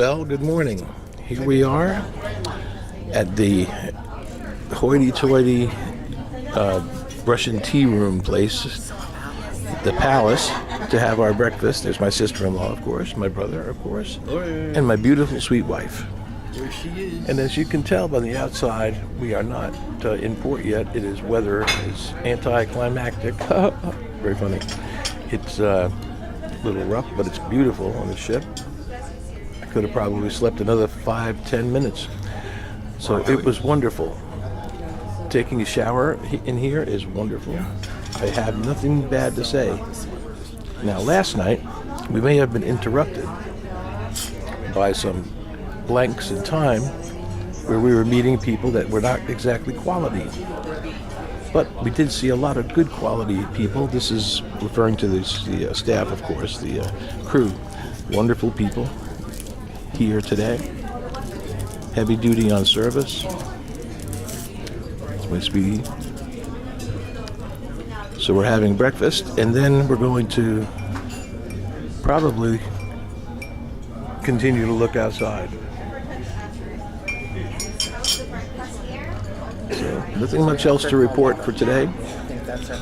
Well, good morning. Here we are at the hoity-toity Russian tea room place, the Palace, to have our breakfast. There's my sister-in-law, of course, my brother, of course, and my beautiful, sweet wife. There she is. And as you can tell by the outside, we are not in port yet. Weather is anticlimactic. Very funny. It's a little rough, but it's beautiful on the ship. I could have probably slept another 5-10 minutes. So it was wonderful. Taking a shower in here is wonderful. I have nothing bad to say. Now, last night, we may have been interrupted by some blanks in time where we were meeting people that were not exactly quality. But we did see a lot of good quality people. This is referring to the staff, of course, the crew. Wonderful people here today. Heavy duty on service. It's my sweetie. So we're having breakfast, and then we're going to probably continue to look outside. So nothing much else to report for today.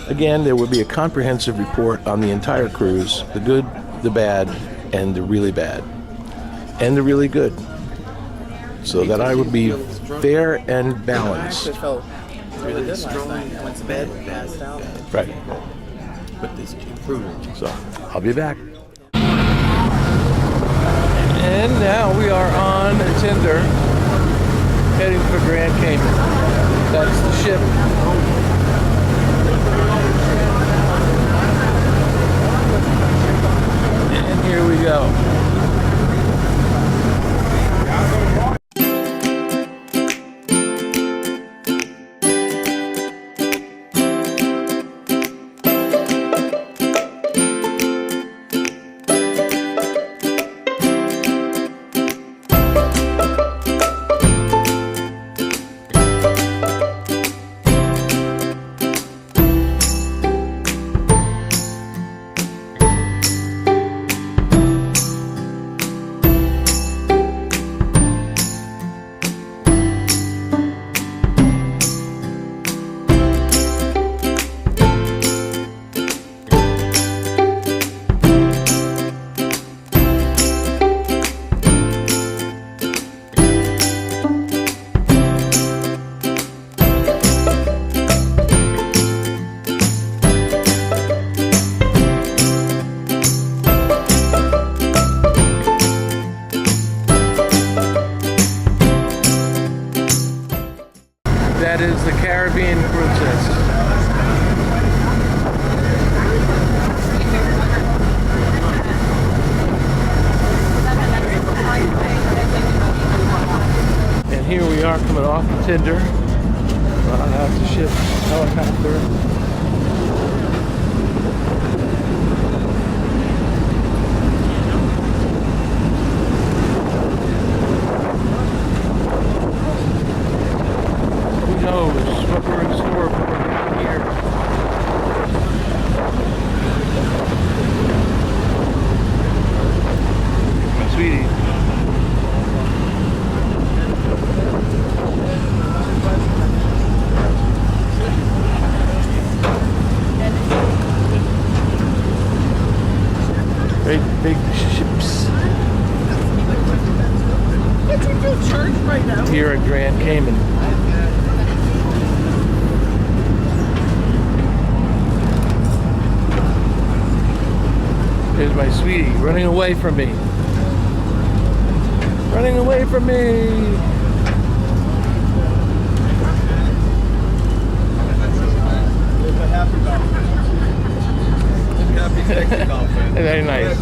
Again, there will be a comprehensive report on the entire cruise, the good, the bad, and the really bad, and the really good, so that I would be fair and balanced. Really strong. Went to bed, passed out. Right. But this improved. So I'll be back. And now we are on Tinder, heading for Grand Cayman. That's the ship. And here we go. That is the Caribbean Princess. And here we are coming off the Tinder, on out the ship, helicopter. What we're in store for here. My sweetie. Great big ships. Here at Grand Cayman. There's my sweetie running away from me. Running away from me. Happy sexy dolphin. Very nice.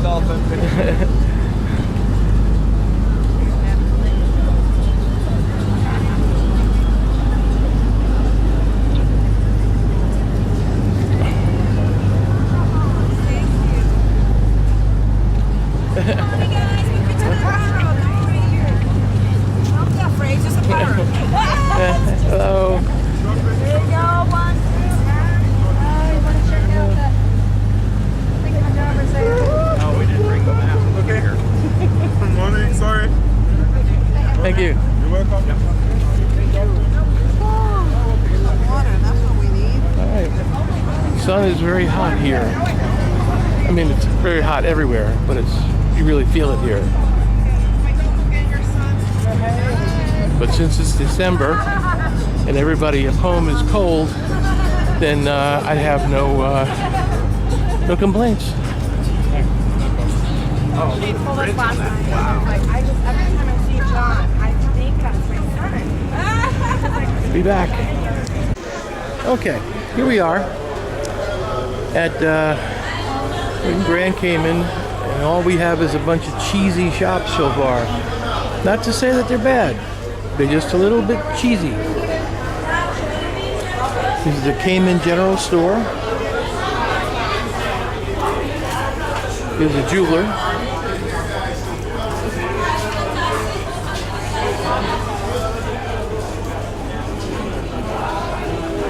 Hello. There you go, 1, 2, you want to check out that? I think my driver's there. No, we didn't bring the map. Look at here. sun is very hot here. I mean, it's very hot everywhere, but you really feel it here. But since it's December and everybody at home is cold, then I have no complaints. She told us last night. I just, every time I see John, I think that's my son. Be back. Okay, here we are at in Grand Cayman, and all we have is a bunch of cheesy shops so far. Not to say that they're bad, they're just a little bit cheesy. This is the Cayman General Store. Here's a jeweler.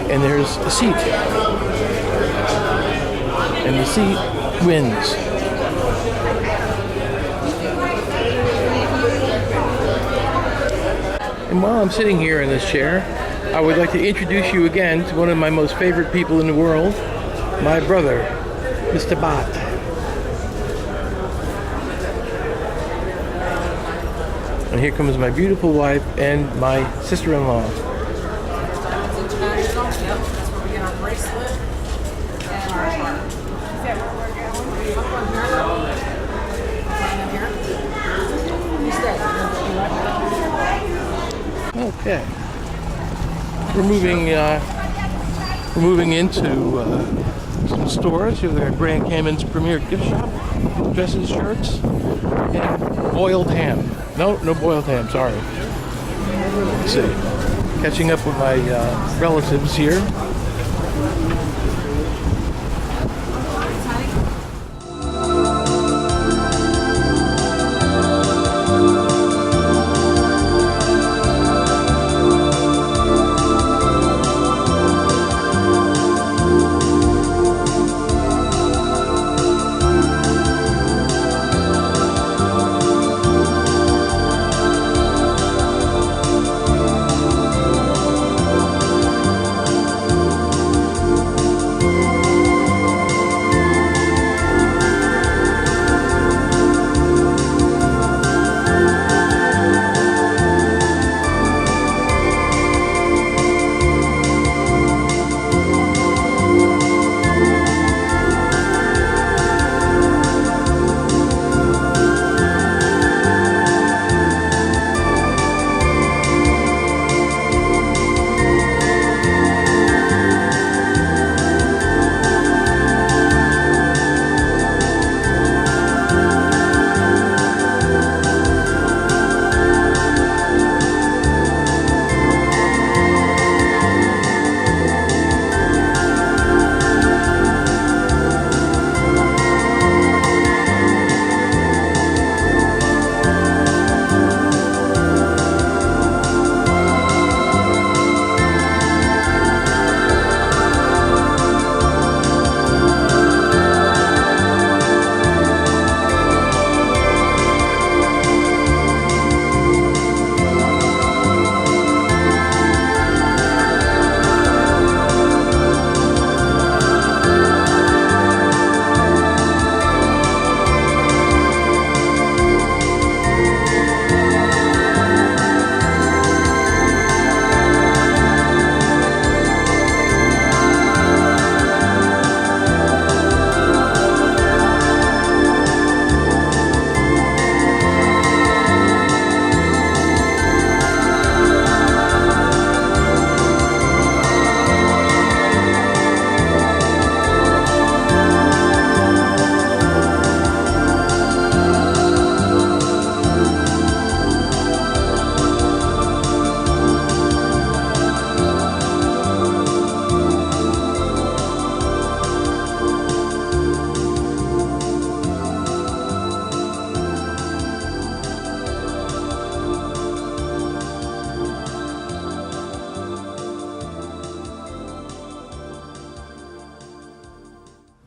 And there's a seat. And the seat wins. And while I'm sitting here in this chair, I would like to introduce you again to one of my most favorite people in the world, my brother, Mr. Bott. And here comes my beautiful wife and my sister-in-law. That's where we get our bracelet and our heart. Is that where we're going? Okay. We're moving into some stores. Here's our Grand Cayman's premier gift shop. Dresses, shirts, and boiled ham. No boiled ham, sorry. Let's see. Catching up with my relatives here.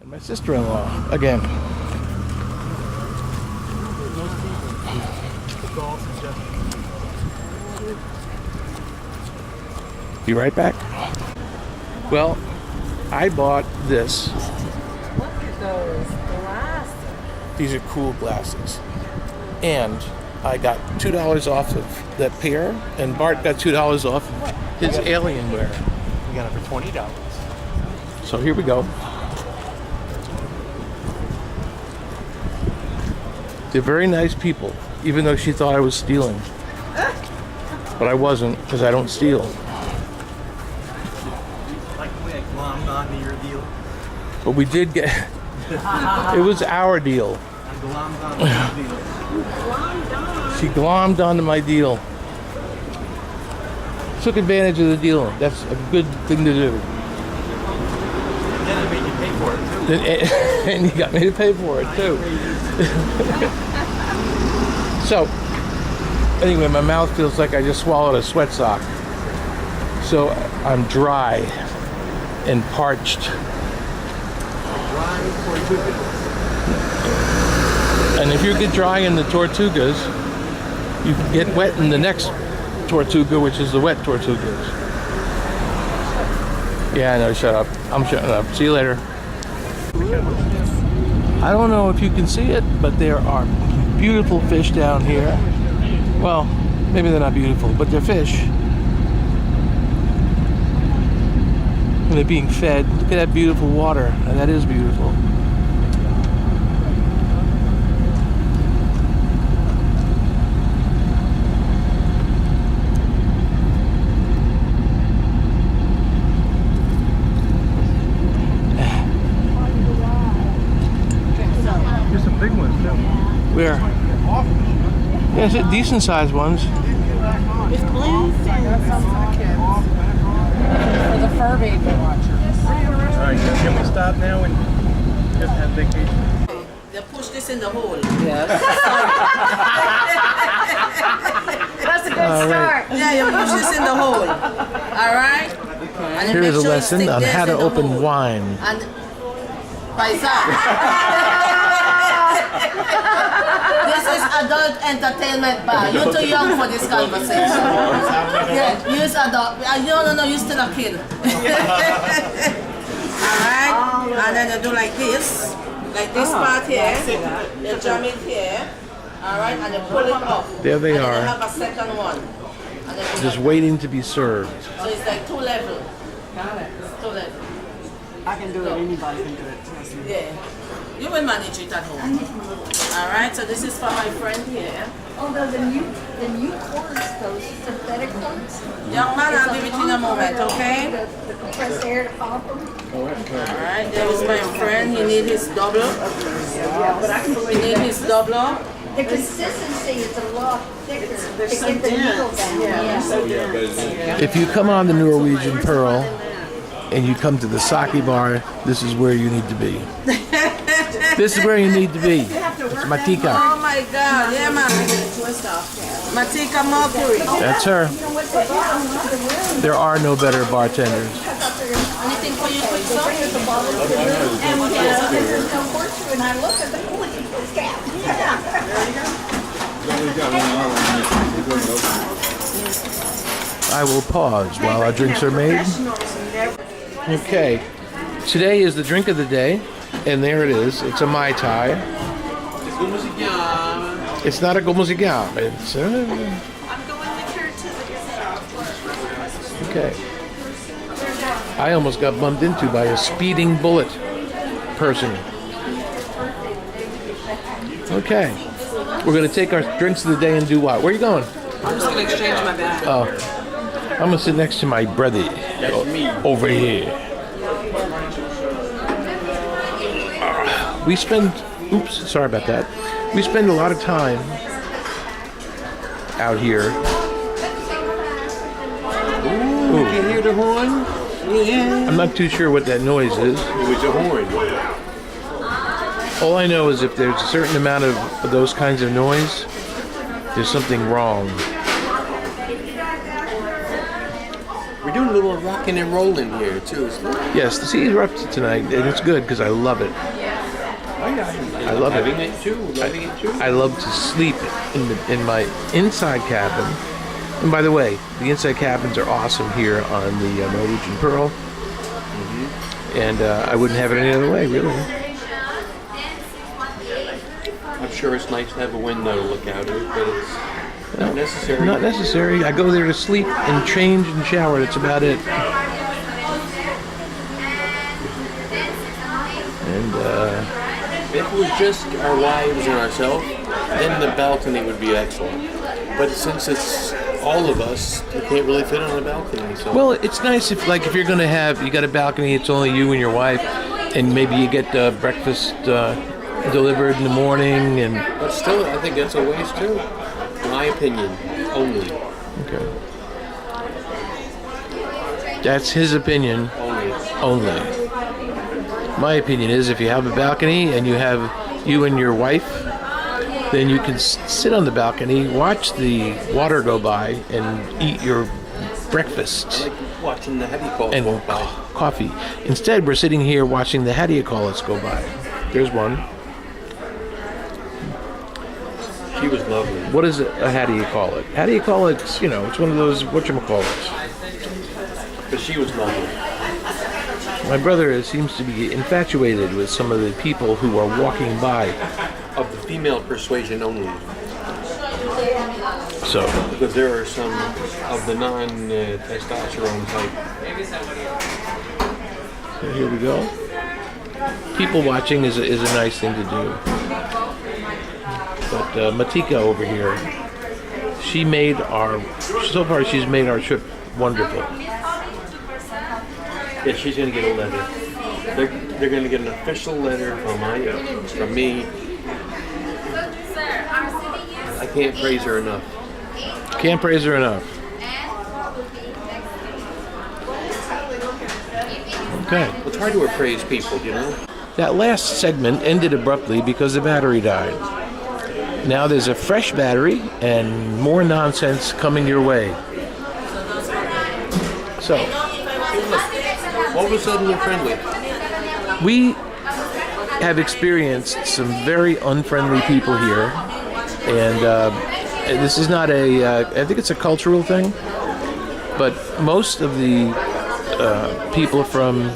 My sister-in-law again. Be right back. Well, I bought this. Look at those glasses. These are cool glasses. And I got $2 off of that pair, and Bart got $2 off of his Alienware. We got it for $20. So here we go. They're very nice people, even though she thought I was stealing. But I wasn't, because I don't steal. Like the way I glommed onto your deal. But we did get... It was our deal. I glommed onto your deal. She glommed onto my deal. Took advantage of the deal. That's a good thing to do. Then I made you pay for it too. And you got me to pay for it too. So, anyway, my mouth feels like I just swallowed a sweat sock. So I'm dry and parched. Dry Tortugas. And if you get dry in the Tortugas, you can get wet in the next Tortuga, which is the wet Tortugas. Yeah, I know, shut up. I'm shutting up. See you later. I don't know if you can see it, but there are beautiful fish down here. Well, maybe they're not beautiful, but they're fish. And they're being fed. Look at that beautiful water. And that is beautiful. There's some big ones too. Where? Yeah, decent sized ones. It's blue fins. For the fur baby watchers. Alright, can we stop now and just have vacation? They push this in the hole. That's a good start. Yeah, you push this in the hole. Alright? And then Here make is a sure you lesson stick on this how to in the open hole. wine. And paisa. This is adult entertainment bar. You're too young for this conversation. Yeah, use adult. No, you're still a kid. Alright? And then you do like this. Like this part here. You jam it here. Alright? And you pull it up. There they and are. Then you have a second one. And then you Just like- waiting to be served. So it's like 2 levels. Got it. It's 2 levels. I can do it. Anybody can do it. Trust me. Yeah. You will manage it at home. Alright, so this is for my friend here. Although the new cords, those synthetic ones, Young man, I'll give it in a moment, okay? the compressed air to pump them. Alright, there is my friend. He needs his double. He needs his double. The consistency is a lot thicker to get the needle down. Yeah. If you come on the Norwegian Pearl and you come to the sake bar, this is where you need to be. This is where you need to be. It's Matika. Oh my god, yeah man. Matika Mercury. That's her. There are no better bartenders. Anything for you, quick sir? There's no horseshoe, and I look at the holy cap. I will pause while our drinks are made. Okay. Today is the drink of the day, and there it is. It's a Mai Tai. It's not a gomosigyam. It's okay. I almost got bumped into by a speeding bullet person. Okay. We're going to take our drinks of the day and do what? Where are you going? I'm just gonna exchange my bag. Oh. I'm going to sit next to my brother over here. We spend, oops, sorry about that. We spend a lot of time out here. You can hear the horn? Yeah. I'm not too sure what that noise is. It was a horn. All I know is if there's a certain amount of those kinds of noise, there's something wrong. We're doing a little rocking and rolling here too. Yes, the sea erupted tonight, and it's good because I love it. I love it. Loving it too. Loving it too. I love to sleep in my inside cabin. And by the way, the inside cabins are awesome here on the Norwegian Pearl. And I wouldn't have it any other way, really. I'm sure it's nice to have a window to look out of, but it's not necessary. Not necessary. I go there to sleep and change and shower. That's about it. And If it was just our wives and ourselves, then the balcony would be excellent. But since it's all of us, you can't really fit on the balcony. So. well, it's nice if you're gonna have you got a balcony. It's only you and your wife, and maybe you get breakfast delivered in the morning. And But still, I think that's a waste too. My opinion, only. okay, that's his opinion. Only. My opinion is if you have a balcony and you have you and your wife, then you can sit on the balcony, watch the water go by, and eat your breakfast I like watching the heavy calls and go by. coffee. Instead, we're sitting here watching the how do you call us go by. There's one. She was lovely. What is it? How do you call it? How do you call it? You know, it's one of those whatchamacallits. But she was lovely. My brother seems to be infatuated with some of the people who are walking by. Of the female persuasion only. So, Because there are some of the non-testosterone type. here we go. People watching is a nice thing to do. But Matika over here, she's made our trip wonderful. Yeah, she's gonna get a letter. They're gonna get an official letter from me. I can't praise her enough. Can't praise her enough. Okay. We'll try to appraise people, you know? That last segment ended abruptly because the battery died. Now there's a fresh battery and more nonsense coming your way. So, All of a sudden you're friendly. we have experienced some very unfriendly people here, and this is not I think it's a cultural thing, but most of the people from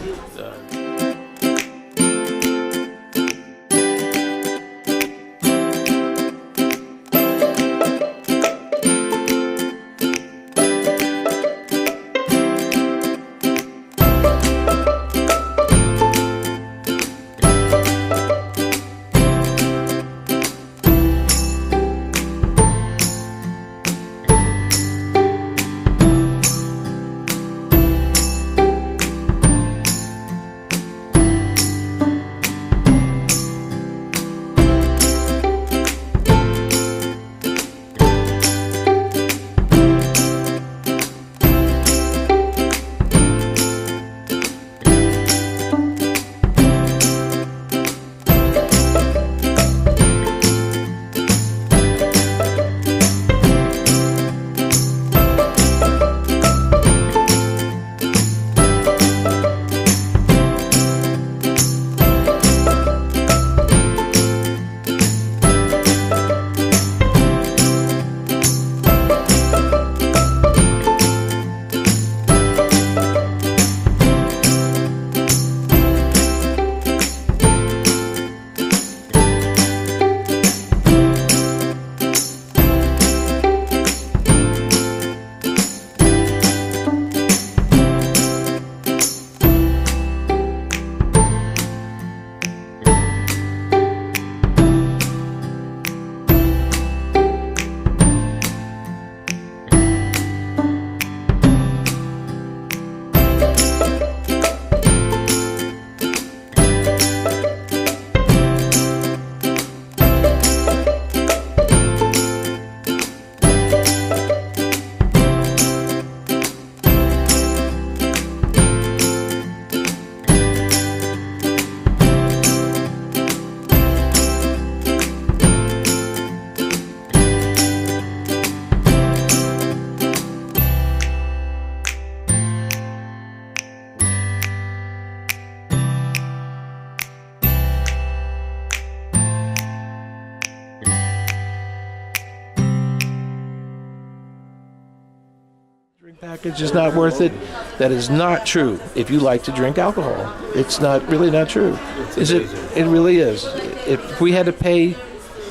package is not worth it. That is not true. If you like to drink alcohol, it's not really not true. Is it? It really is. If we had to pay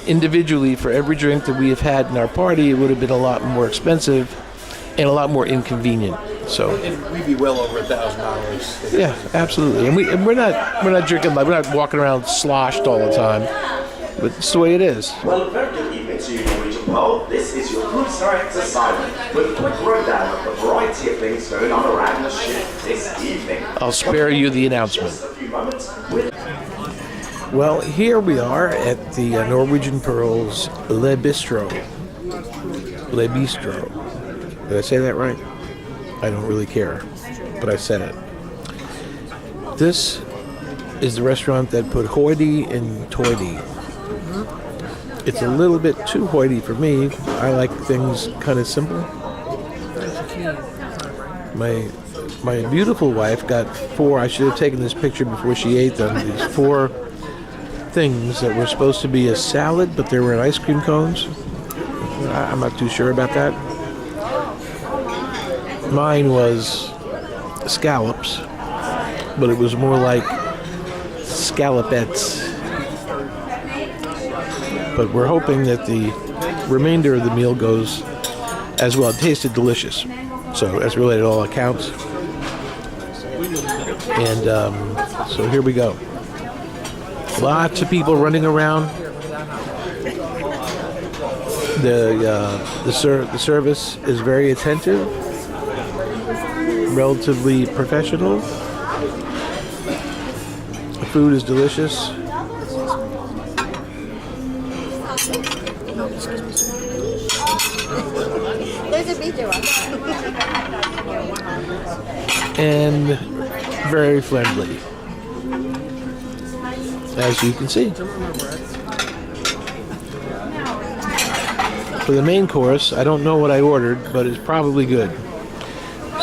individually for every drink that we have had in our party, it would have been a lot more expensive and a lot more inconvenient. So We'd be well over $1,000. yeah, absolutely. And we're not drinking like we're not walking around sloshed all the time. But it's the way it is. Well, a very good evening to you, Norwegian world. This is your Cruise Director Simon with a quick rundown of the variety of things going on around the ship this evening. I'll spare you the announcement. Just a few moments with Well, here we are at the Norwegian Pearls Le Bistro. Le Bistro. Did I say that right? I don't really care, but I said it. This is the restaurant that put hoity and toity. It's a little bit too hoity for me. I like things kind of simple. My beautiful wife got 4. I should have taken this picture before she ate them. These 4 things that were supposed to be a salad, but they were in ice cream cones. I'm not too sure about that. Mine was scallops, but it was more like scallopettes. But we're hoping that the remainder of the meal goes as well. It tasted delicious, so that's really at all accounts. And so here we go. Lots of people running around. The service is very attentive, relatively professional. The food is delicious. There's a video on And very friendly, as you can see. For the main course, I don't know what I ordered, but it's probably good.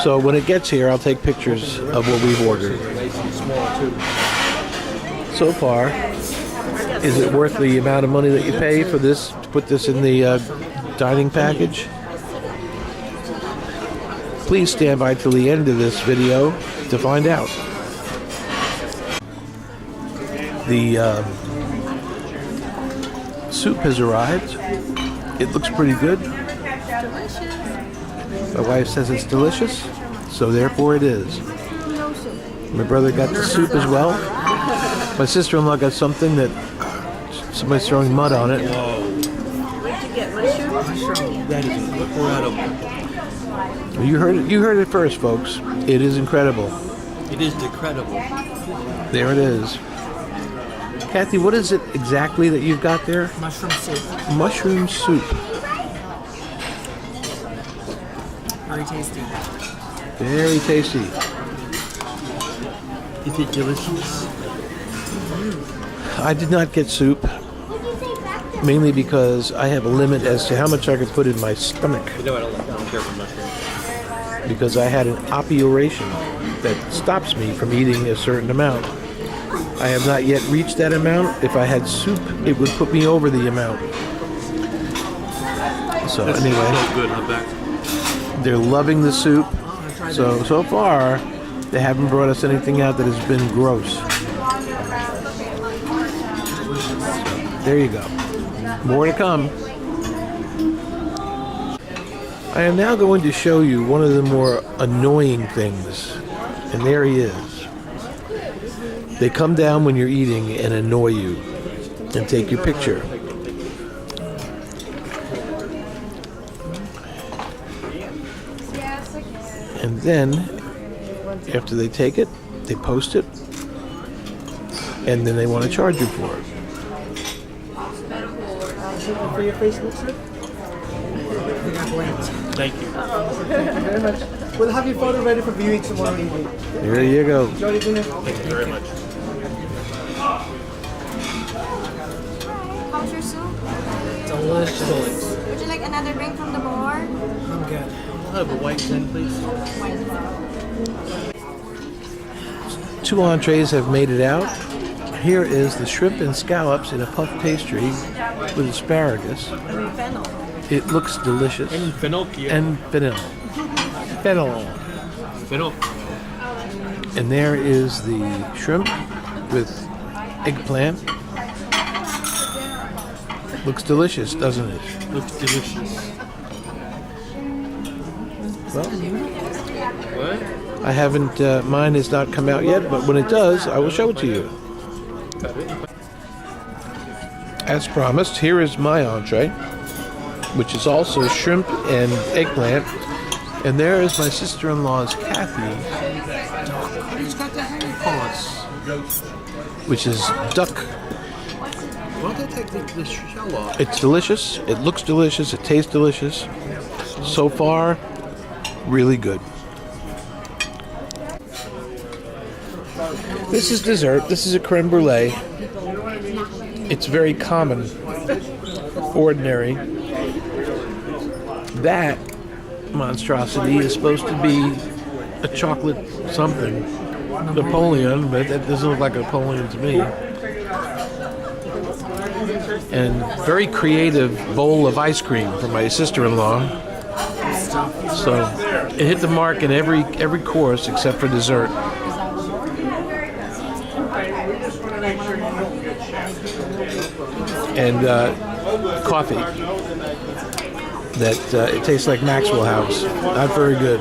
So when it gets here, I'll take pictures of what we've ordered. So far, is it worth the amount of money that you pay for this, to put this in the dining package? Please stand by till the end of this video to find out. The soup has arrived. It looks pretty good. My wife says it's delicious, so therefore it is. My brother got the soup as well. My sister-in-law got something that somebody's throwing mud on it. That is incredible. You heard it first, folks. It is incredible. It is incredible. There it is. Kathy, what is it exactly that you've got there? Mushroom soup. Mushroom soup. Very tasty. Very tasty. Is it delicious? I did not get soup, mainly because I have a limit as to how much I could put in my stomach. You know I don't care for mushrooms. Because I had an operation that stops me from eating a certain amount. I have not yet reached that amount. If I had soup, it would put me over the amount. So anyway, Good, I'm back. they're loving the soup. So far, they haven't brought us anything out that has been gross. There you go. More to come. I am now going to show you one of the more annoying things. And there he is. They come down when you're eating and annoy you and take your picture. And then, after they take it, they post it, and then they want to charge you for it. For your Facebook, sir? Thank you. Thank you very much. We'll have your photo ready for viewing tomorrow evening. There you go. Enjoy dinner. Thank you very much. How's your soup? Delicious. Would you like another drink from the bar? I'm good. I'll have a white zen, please. 2 entrees have made it out. Here is the shrimp and scallops in a puff pastry with asparagus. It looks delicious. And Pinocchio. And vanilla. fennel. Fiddle. And there is the shrimp with eggplant. Looks delicious, doesn't it? Looks delicious. Well, What? I haven't, mine has not come out yet, but when it does, I will show it to you. As promised, here is my entree, which is also shrimp and eggplant. And there is my sister-in-law's Kathy, He's got the hang paws. which is duck. Why don't they take the shell off? It's delicious. It looks delicious. It tastes delicious. So far, really good. This is dessert. This is a creme brulee. It's very common, ordinary. That monstrosity is supposed to be a chocolate something. Napoleon, but that doesn't look like a Napoleon to me. And very creative bowl of ice cream for my sister-in-law. So it hit the mark in every course except for dessert. And coffee. That it tastes like Maxwell House. Not very good.